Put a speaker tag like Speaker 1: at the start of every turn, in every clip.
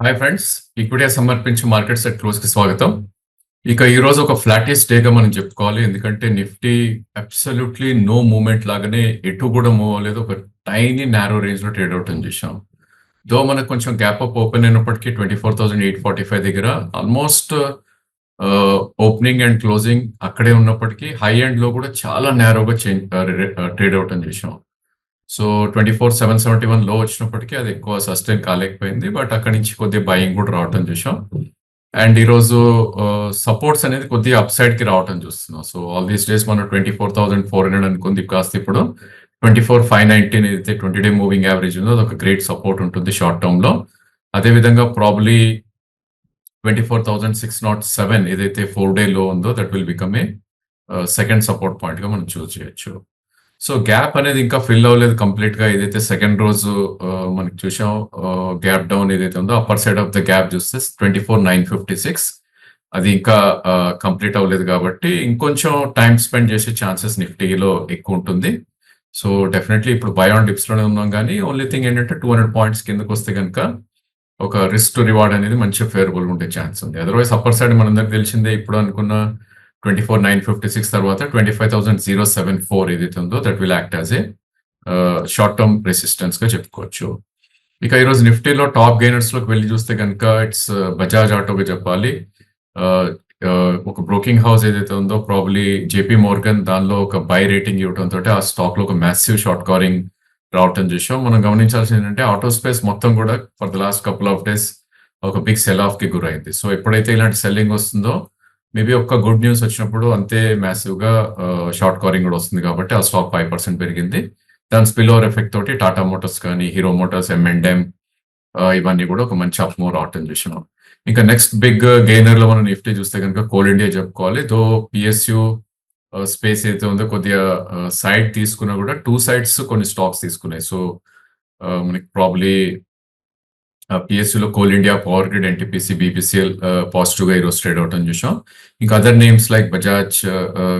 Speaker 1: Hi friends. Equity సమర్పించే market set క్లోజ్‌కి స్వాగతం. ఇక ఈరోజు ఒక ఫ్లాటిస్ట్ డేగా మనం చెప్పుకోవాలి. ఎందుకంటే నిఫ్టీ అబ్సల్యూట్‌లీ నో మూవ్‌మెంట్ లాగానే ఎటు కూడా మూవ్ అవ్వలేదు. ఒక టైనీ నారో రేంజ్‌లో ట్రేడ్ అవుట్ చేశాం. దో మనకు కొంచెం గ్యాప్ అప్ ఓపెన్ అయినప్పటికీ 24,845 దగ్గర ఆల్మోస్ట్ ఓపెనింగ్ అండ్ క్లోజింగ్ అక్కడే ఉన్నప్పటికీ హై ఎండ్‌లో కూడా చాలా నారోగా ట్రేడ్ అవుట్ చేశాం. సో 24,771 లో వచ్చినప్పటికీ అది ఎక్కువ సస్టైన్ కాలేకపోయింది. బట్ అక్కడి నుంచి కొద్దిగా బయింగ్ కూడా రావటం చూసాం. అండ్ ఈరోజు సపోర్ట్స్ అనేది కొద్దిగా అప్ సైడ్ కి రావటం చూస్తున్నాం. సో ఆల్ దీస్ డేస్ మనం 24,400 అనుకుంది కాస్త ఇప్పుడు 24,519 ఏదైతే 20 డే మూవింగ్ యావరేజ్ ఉందో అదొక గ్రేట్ సపోర్ట్ ఉంటుంది షార్ట్ టర్మ్ లో. అదేవిధంగా ప్రాబ్లీ 24,607 ఏదైతే 4 డే లో ఉందో that will become a second support point గా మనం చూస్ చేయొచ్చు. సో గ్యాప్ అనేది ఇంకా ఫిల్ అవ్వలేదు కంప్లీట్ గా. ఏదైతే సెకండ్ రోజు మనకి చూసాం గ్యాప్ డౌన్ ఏదైతే ఉందో upper side of the gap చూస్తే 24,956 అది ఇంకా కంప్లీట్ అవ్వలేదు కాబట్టి ఇంకొంచెం టైం స్పెండ్ చేసే ఛాన్సెస్ నిఫ్టీలో ఎక్కువ ఉంటుంది. సో డెఫినెట్లీ ఇప్పుడు బై ఆన్ డిప్స్ లోనే ఉన్నాం కానీ ఓన్లీ థింగ్ ఏంటంటే 200 పాయింట్స్ కిందకి వస్తే కనుక ఒక రిస్క్ టు రివార్డ్ అనేది మంచి ఫేవరబుల్ ఉండే ఛాన్స్ ఉంది. అదర్వైజ్ అప్పర్ సైడ్ మనందరికి తెలిసిందే ఇప్పుడు అనుకున్న 24,956 తర్వాత 25,074 ఏదైతే ఉందో that will act as a short term resistance గా చెప్పుకోవచ్చు. ఇక ఈరోజు నిఫ్టీలో టాప్ గెయినర్స్ లోకి వెళ్ళి చూస్తే కనుక ఇట్స్ బజాజ్ ఆటోగా చెప్పాలి. ఒక బ్రోకింగ్ హౌస్ ఏదైతే ఉందో ప్రాబ్లీ జేపీ మోర్గన్ దానిలో ఒక బై రేటింగ్ ఇవ్వడంతో ఆ స్టాక్ లో ఒక మ్యాసివ్ షార్ట్ కవరింగ్ రావటం చూసాం. మనం గమనించాల్సింది ఏంటంటే ఆటో స్పేస్ మొత్తం కూడా for the last couple of days ఒక బిగ్ సెల్ ఆఫ్ కి గురైంది. సో ఎప్పుడైతే ఇలాంటి సెల్లింగ్ వస్తుందో మేబీ ఒక్క గుడ్ న్యూస్ వచ్చినప్పుడు అంతే మ్యాసివ్ గా షార్ట్ కవరింగ్ కూడా వస్తుంది కాబట్టి ఆ స్టాక్ 5% పెరిగింది. దాని స్పిల్ ఓవర్ ఎఫెక్ట్ తోటి టాటా మోటార్స్ కానీ హీరో మోటార్స్ M&M ఇవన్నీ కూడా ఒక మంచి అప్ మూవ్ రావటం చూసినాం. ఇంకా నెక్స్ట్ బిగ్ గెయినర్ లో మనం నిఫ్టీ చూస్తే కనుక కోల్ ఇండియా చెప్పుకోవాలి. దో పిఎస్యు స్పేస్ అయితే ఉందో కొద్దిగా సైడ్ తీసుకున్నా కూడా టూ సైడ్స్ కొన్ని స్టాక్స్ తీసుకున్నాయి. సో మనకి ప్రాబ్లీ పిఎస్యులో Coal India, power grid, NTPC, BPCL positive గా ఈరోజు ట్రేడ్ అవుట్ చూసాం. ఇంకా అదర్ నేమ్స్ లైక్ బజాజ్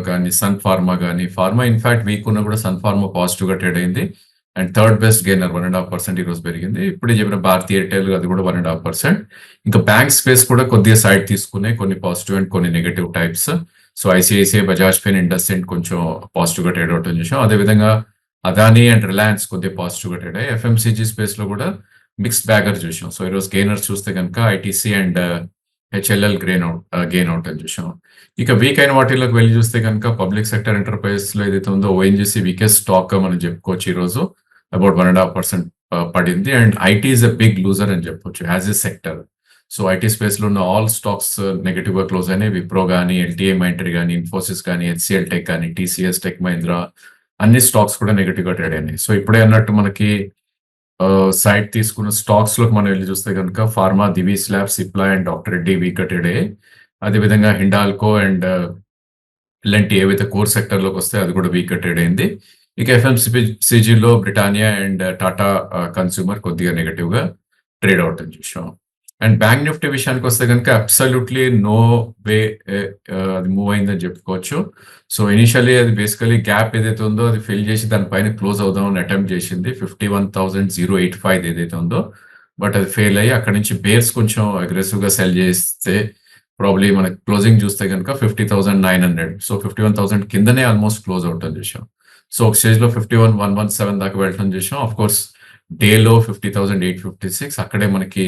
Speaker 1: కానీ సన్ ఫార్మా కానీ ఫార్మా ఇన్ఫాక్ట్ వీక్ ఉన్నా కూడా సన్ ఫార్మా పాజిటివ్ గా ట్రేడ్ అయింది. అండ్ థర్డ్ బెస్ట్ గెయినర్ 1.5% ఈ రోజు పెరిగింది. ఇప్పుడు చెప్పిన భారతీ ఎయిర్టెల్ అది కూడా 1.5%. ఇంకా బ్యాంక్ స్పేస్ కూడా కొద్దిగా సైడ్ తీసుకున్నాయి, కొన్ని పాజిటివ్ అండ్ కొన్ని negative types. So ICICI, Bajaj fine, IndusInd కొంచెం పాజిటివ్ గా ట్రేడ్ అవుట్ చూసాం. అదేవిధంగా అదానీ అండ్ రిలయన్స్ కొద్దిగా పాజిటివ్ గా ట్రేడ్ అయ్యాయి. ఎఫ్ఎంసీజీ స్పేస్ లో కూడా మిక్స్డ్ బ్యాగర్ చూసాం. సో ఈరోజు గెయినర్స్ చూస్తే కనుక ITC and HLL gain out అని చూసాం. ఇక వీక్ అయిన వాటిలోకి వెళ్ళి చూస్తే కనుక పబ్లిక్ సెక్టర్ ఎంటర్ప్రైజెస్ లో ఏదైతే ఉందో ఓఎన్జీసీ వీకెస్ట్ స్టాక్ గా మనం చెప్పుకోవచ్చు. ఈ రోజు అబౌట్ 1.5% పడింది. And IT is a big loser అని చెప్పొచ్చు as a sector. So IT space లో ఉన్న ఆల్ స్టాక్స్ నెగటివ్ గా క్లోజ్ అయినాయి. విప్రో కానీ, ఎల్టీఐ మైంట్రీ కానీ, ఇన్ఫోసిస్ కానీ, హెచ్సిఎల్ టెక్ కానీ, టీసీఎస్, టెక్ మహీంద్రా అన్ని స్టాక్స్ కూడా నెగటివ్ గా ట్రేడ్ అయినాయి. సో ఇప్పుడే అన్నట్టు మనకి సైడ్ తీసుకున్న స్టాక్స్ లోకి మనం వెళ్ళి చూస్తే కనుక pharma, Divi's Labs, Cipla and doctor Reddy weak trade అయ్యాయి. అదేవిధంగా హిండాల్కో అండ్ ఇలాంటి ఏవైతే కోర్ సెక్టర్ లోకి వస్తే అది కూడా వీక్ ట్రేడ్ అయింది. ఇక ఎఫ్ఎంసీజీలో బ్రిటానియా అండ్ టాటా కన్స్యూమర్ కొద్దిగా నెగటివ్ గా ట్రేడ్ అవుట్ అని చూసాం. అండ్ బ్యాంక్ నిఫ్టీ విషయానికి వస్తే కనుక అబ్సల్యూట్లీ నో వే అది మూవ్ అయిందని చెప్పుకోవచ్చు. సో ఇనిషియల్లీ అది బేసికలీ గ్యాప్ ఏదైతే ఉందో అది ఫిల్ చేసి దానిపైన క్లోజ్ అవుదామని అటెంప్ట్ చేసింది 51,085 ఏదైతే ఉందో. బట్ అది ఫెయిల్ అయ్యి అక్కడ నుంచి బేర్స్ కొంచెం అగ్రెసివ్ గా సెల్ చేస్తే ప్రాబ్లీ మనకి క్లోజింగ్ చూస్తే కనుక 50,900. సో 51,000 కిందనే ఆల్మోస్ట్ క్లోజ్ అవుట్ అని చూసాం. సో ఒక స్టేజ్ లో 51,117 దాకా వెళ్ళటం చూసాం. ఆఫ్ కోర్స్ డేలో 50,856 అక్కడే మనకి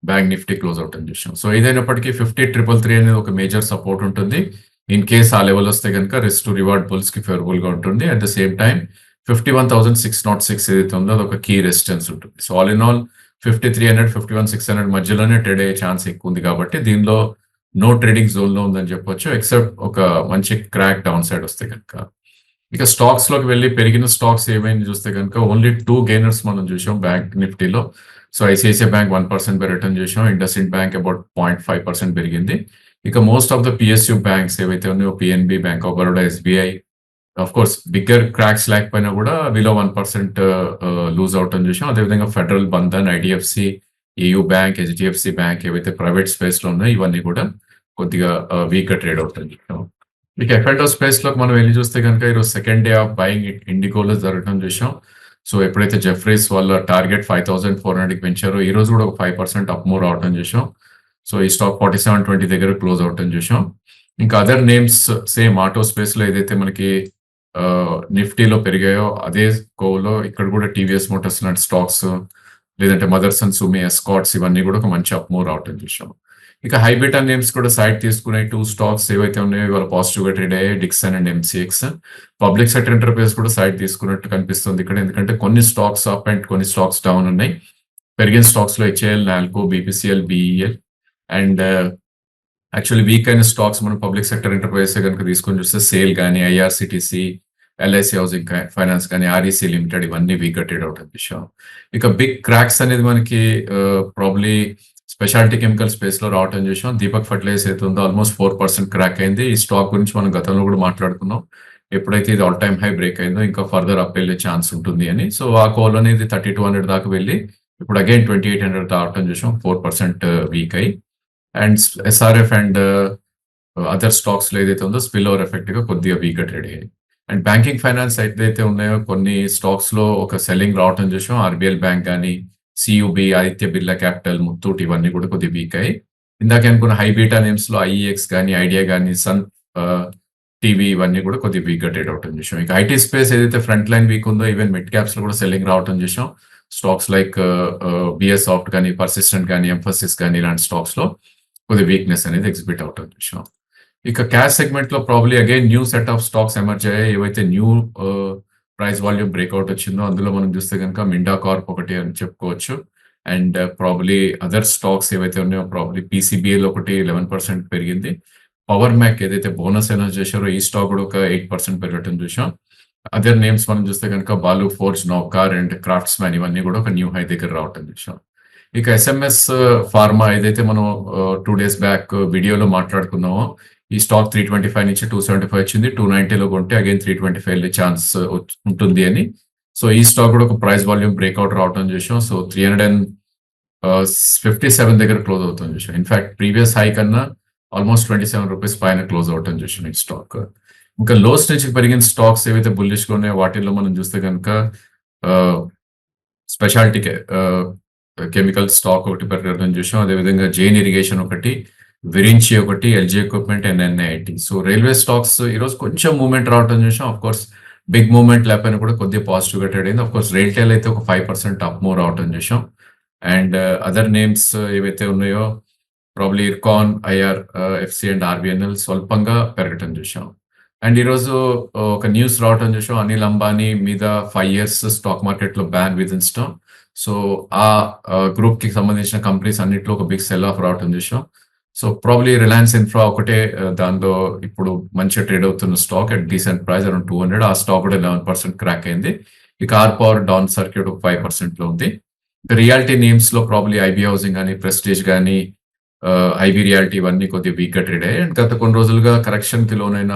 Speaker 1: బ్యాంక్ నిఫ్టీ క్లోజ్ అవుట్ అని చూసాం. సో ఏదైనప్పటికీ 50,333 అనేది ఒక మేజర్ సపోర్ట్ ఉంటుంది. ఇన్ కేస్ ఆ లెవెల్ వస్తే కనుక రిస్క్ టు రివార్డ్ బుల్స్ కి ఫేవరబుల్ గా ఉంటుంది. అట్ ద సేమ్ టైం 51,606 ఏదైతే ఉందో అది ఒక కీ రెసిస్టెన్స్ ఉంటుంది. సో ఆల్ ఇన్ ఆల్ 5300, 51,600 మధ్యలోనే ట్రేడ్ అయ్యే ఛాన్స్ ఎక్కువ ఉంది కాబట్టి దీనిలో నో ట్రేడింగ్ జోన్ లో ఉందని చెప్పొచ్చు. ఎక్సెప్ట్ ఒక మంచి క్రాక్ డౌన్ సైడ్ వస్తే కనుక. ఇక స్టాక్స్ లోకి వెళ్ళి పెరిగిన స్టాక్స్ ఏమైనా చూస్తే కనుక ఓన్లీ 2 గెయినర్స్ మనం చూసాం బ్యాంక్ నిఫ్టీలో. సో ఐసిఐసిఐ బ్యాంక్ 1% పెరగటం చూసాం. ఇండస్ఇండ్ బ్యాంక్ అబౌట్ 0.5% పెరిగింది. ఇక most of the PSU banks ఏవైతే ఉన్నాయో PNB, bank of Baroda, SBI of course bigger cracks లేకపోయినా కూడా బిలో 1% లూజ్ అవటం చూసాం. అదేవిధంగా federal, Bandhan, IDFC, AU bank, HDFC bank ఏవైతే ప్రైవేట్ స్పేస్ లో ఉన్నాయో ఇవన్నీ కూడా కొద్దిగా వీక్ గా ట్రేడ్ అవుతుంది. ఇక ఎఫ్ఐటో స్పేస్ లోకి మనం వెళ్ళి చూస్తే కనుక ఈరోజు సెకండ్ డే ఆఫ్ బయింగ్ ఇండిగోలో జరగడం చూసాం. సో ఎప్పుడైతే జెఫ్రీస్ వాళ్ళ టార్గెట్ 5,400కి పెంచారో ఈ రోజు కూడా ఒక 5% అప్ మూవ్ రావటం చూసాం. సో ఈ స్టాక్ 4720 దగ్గర క్లోజ్ అవటం చూసాం. ఇంకా other names same auto space లో ఏదైతే మనకి నిఫ్టీలో పెరిగాయో అదే కోవలో ఇక్కడ కూడా టీవీఎస్ మోటార్స్ లాంటి స్టాక్స్, లేదంటే మదర్సన్, సుమి, ఎస్కాట్స్ ఇవన్నీ కూడా ఒక మంచి అప్ మూవ్ రావటం చూసాం. ఇక హైబీటా నేమ్స్ కూడా సైడ్ తీసుకునే 2 స్టాక్స్ ఏవైతే ఉన్నాయో ఇవాళ పాజిటివ్ గా ట్రేడ్ అయ్యాయి, Dixon and MCX. Public sector enterprise కూడా సైడ్ తీసుకున్నట్టు కనిపిస్తుంది ఇక్కడ, ఎందుకంటే కొన్ని స్టాక్స్ అప్ అండ్ కొన్ని స్టాక్స్ డౌన్ ఉన్నాయి. పెరిగిన స్టాక్స్ లో HAL, NALCO, BPCL, BEL and actually week అయిన స్టాక్స్ మనం పబ్లిక్ సెక్టర్ ఎంటర్ప్రైజెస్ కనుక తీసుకొని చూస్తే సేల్ కానీ, ఐఆర్సిటిసి, ఎల్ఐసి హౌసింగ్ ఫైనాన్స్ కానీ, ఆర్ఈసీ లిమిటెడ్ ఇవన్నీ వీక్ గా ట్రేడ్ అవుట్ విషయం. ఇక బిగ్ క్రాక్స్ అనేది మనకి ప్రాబ్లీ స్పెషాలిటీ కెమికల్ స్పేస్ లో రావటం చూసాం. దీపక్ ఫర్టిలైజర్స్ అయితే ఉందో ఆల్మోస్ట్ 4% క్రాక్ అయింది. ఈ స్టాక్ గురించి మనం గతంలో కూడా మాట్లాడుకున్నాం. ఎప్పుడైతే ఇది ఆల్ టైమ్ హై బ్రేక్ అయిందో ఇంకా ఫర్దర్ అప్ వెళ్ళే ఛాన్స్ ఉంటుంది అని. సో ఆ కోల్ అనేది 3200 దాకా వెళ్ళి ఇప్పుడు అగైన్ 2800 రావటం చూసాం. 4% వీక్ అయి and SRF and other stocks లో ఏదైతే ఉందో స్పిల్ ఓవర్ ఎఫెక్ట్ గా కొద్దిగా వీక్ గా ట్రేడ్ అయ్యాయి. అండ్ బ్యాంకింగ్ ఫైనాన్స్ ఏదైతే ఉన్నాయో కొన్ని స్టాక్స్ లో ఒక సెల్లింగ్ రావటం చూసాం. ఆర్బిఎల్ బ్యాంక్ కానీ, సియుబి, ఆదిత్య బిర్లా క్యాపిటల్, ముత్తూట్ ఇవన్నీ కూడా కొద్దిగా వీక్ అయ్యి. ఇందాక అనుకున్న హైబీటా నేమ్స్ లో ఐఈఎక్స్ కానీ, ఐడియా కానీ, సన్ టీవీ ఇవన్నీ కూడా కొద్దిగా వీక్ గా ట్రేడ్ అవటం చూసాం. ఇక ఐటీ స్పేస్ ఏదైతే ఫ్రంట్ లైన్ వీక్ ఉందో ఈవెన్ మిడ్ క్యాప్స్ లో కూడా సెల్లింగ్ రావటం చూసాం. స్టాక్స్ లైక్ బిఎస్ సాఫ్ట్ కానీ, పర్సిస్టెంట్ కానీ, ఎంఫసిస్ కానీ ఇలాంటి స్టాక్స్ లో కొద్దిగా వీక్నెస్ అనేది ఎగ్జిబిట్ అవటం చూసాం. ఇక క్యాష్ సెగ్మెంట్ లో probably again new set of stocks emerge అయ్యాయి. ఏవైతే న్యూ ప్రైస్ వాల్యూమ్ బ్రేక్అవుట్ వచ్చిందో అందులో మనం చూస్తే కనుక మిండా కార్ప్ ఒకటి అని చెప్పుకోవచ్చు. అండ్ ప్రాబ్లీ అదర్ స్టాక్స్ ఏవైతే ఉన్నాయో ప్రాబ్లీ పీసీబీఎల్ ఒకటి 11% పెరిగింది. పవర్ మ్యాక్ ఏదైతే బోనస్ అనౌన్స్ చేశారో ఈ స్టాక్ కూడా ఒక 8% పెరగటం చూసాం. అదర్ నేమ్స్ మనం చూస్తే కనుక బాలు ఫోర్జ్, నౌకార్ అండ్ క్రాఫ్ట్స్ మ్యాన్ ఇవన్నీ కూడా ఒక న్యూ హై దగ్గర రావటం చూసాం. ఇక ఎస్ఎంఎస్ ఫార్మా ఏదైతే మనం 2 days బ్యాక్ వీడియోలో మాట్లాడుకున్నామో ఈ స్టాక్ 325 నుంచి 275 వచ్చింది. 290లో కొంటే అగైన్ 325 వెళ్ళే ఛాన్స్ ఉంటుంది అని. సో ఈ స్టాక్ కూడా ఒక ప్రైస్ వాల్యూమ్ బ్రేక్అవుట్ రావటం చూసాం. సో 357 దగ్గర క్లోజ్ అవుతుంది చూసాం. ఇన్ఫాక్ట్ ప్రీవియస్ హై కన్నా ఆల్మోస్ట్ 27 రూపీస్ పైన క్లోజ్ అవటం చూసాం ఈ స్టాక్. ఇంకా లోస్ నుంచి పెరిగిన స్టాక్స్ ఏవైతే బుల్లిష్ గా ఉన్నాయో వాటిల్లో మనం చూస్తే కనుక స్పెషాలిటీ కెమికల్ స్టాక్ ఒకటి పెరగడం చూసాం. అదేవిధంగా జైన్ ఇరిగేషన్ ఒకటి, విరించి ఒకటి, LG equipment and NIIT. So railway stocks ఈరోజు కొంచెం మూవ్మెంట్ రావడం చూసాం. ఆఫ్ కోర్స్ బిగ్ మూవ్మెంట్ లేకపోయినా కూడా కొద్దిగా పాజిటివ్ గా ట్రేడ్ అయింది. ఆఫ్ కోర్స్ రైల్టెల్ అయితే ఒక 5% అప్ మూవ్ రావడం చూసాం. అండ్ అదర్ నేమ్స్ ఏవైతే ఉన్నాయో probably IRCON, IRFC and RVNL స్వల్పంగా పెరగటం చూసాం. అండ్ ఈరోజు ఒక న్యూస్ రావటం చూసాం. అనిల్ అంబానీ మీద 5 years స్టాక్ మార్కెట్ లో బ్యాన్ విధించడం. సో ఆ గ్రూప్ కి సంబంధించిన కంపెనీస్ అన్నిట్లో ఒక బిగ్ సెల్ ఆఫ్ రావటం చూసాం. సో ప్రాబ్లీ రిలయన్స్ ఇన్ఫ్రా ఒకటే దాంట్లో ఇప్పుడు మంచిగా ట్రేడ్ అవుతున్న stock at decent price around 200. ఆ స్టాక్ కూడా 11% క్రాక్ అయింది. ఇక ఆర్ పవర్ డౌన్ సర్క్యూట్ ఒక 5% లో ఉంది. రియాలిటీ నేమ్స్ లో ప్రాబ్లీ ఐబీ హౌసింగ్ కానీ, ప్రెస్టీజ్ కానీ, ఐబీ రియాలిటీ ఇవన్నీ కొద్దిగా వీక్ గా ట్రేడ్ అయ్యాయి. అండ్ గత కొన్ని రోజులుగా కరెక్షన్ కి లోనైన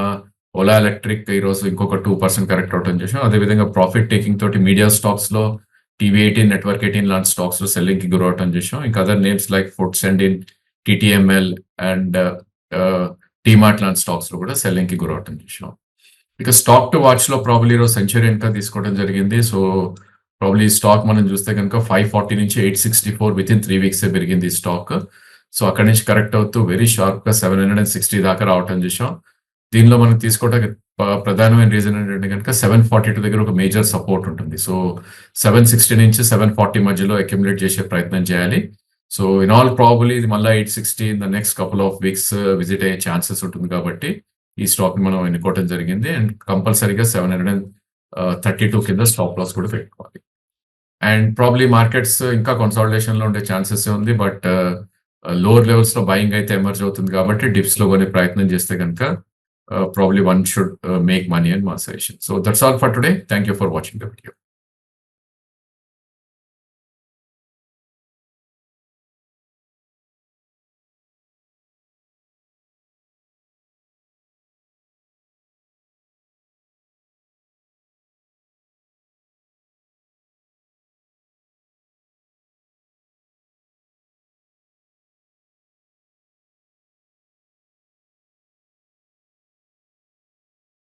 Speaker 1: ఓలా ఎలక్ట్రిక్ ఈ రోజు ఇంకొక 2% కరెక్ట్ అవటం చేసాం. అదేవిధంగా ప్రాఫిట్ టేకింగ్ తోటి మీడియా స్టాక్స్ లో టీవీ18, నెట్వర్క్ 18 లాంటి స్టాక్స్ లో సెల్లింగ్ కి గురవటం చేసాం. ఇంకా other names like foods and inns, TTML and టీమార్ట్ లాంటి స్టాక్స్ లో కూడా సెల్లింగ్ కి గురవటం చేసాం. ఇక స్టాక్ టు వాచ్ లో ప్రాబ్లీ ఈరోజు సెంచురియన్ తీసుకోవడం జరిగింది. సో ప్రాబ్లీ స్టాక్ మనం చూస్తే కనుక 540 నుంచి 864 విత్ ఇన్ 3 weeks పెరిగింది ఈ స్టాక్. సో అక్కడి నుంచి కరెక్ట్ అవుతూ వెరీ షార్ప్ గా 760 దాకా రావటం చూసాం. దీనిలో మనం తీసుకోవడానికి ప్రధానమైన రీజన్ ఏంటంటే కనుక 742 దగ్గర ఒక మేజర్ సపోర్ట్ ఉంటుంది. సో 760 నుంచి 740 మధ్యలో అక్యుములేట్ చేసే ప్రయత్నం చేయాలి. సో ఇన్ ఆల్ ప్రాబబ్లీ ఇది మళ్ళీ 860 in the next couple of weeks visit అయ్యే ఛాన్సెస్ ఉంటుంది కాబట్టి ఈ స్టాక్ ని మనం ఎన్నుకోవడం జరిగింది. అండ్ కంపల్సరీగా 732 కింద స్టాప్ లాస్ కూడా పెట్టుకోవాలి. అండ్ ప్రాబ్లీ మార్కెట్స్ ఇంకా కన్సాలిడేషన్ లో ఉండే ఛాన్సెస్ ఉంది. బట్ లోవర్ లెవెల్స్ లో బయింగ్ అయితే ఎమర్జ్ అవుతుంది కాబట్టి డిప్స్ లో కొనే ప్రయత్నం చేస్తే కనుక probably one should make money and mass session. So that's all for today. Thank you for watching the video.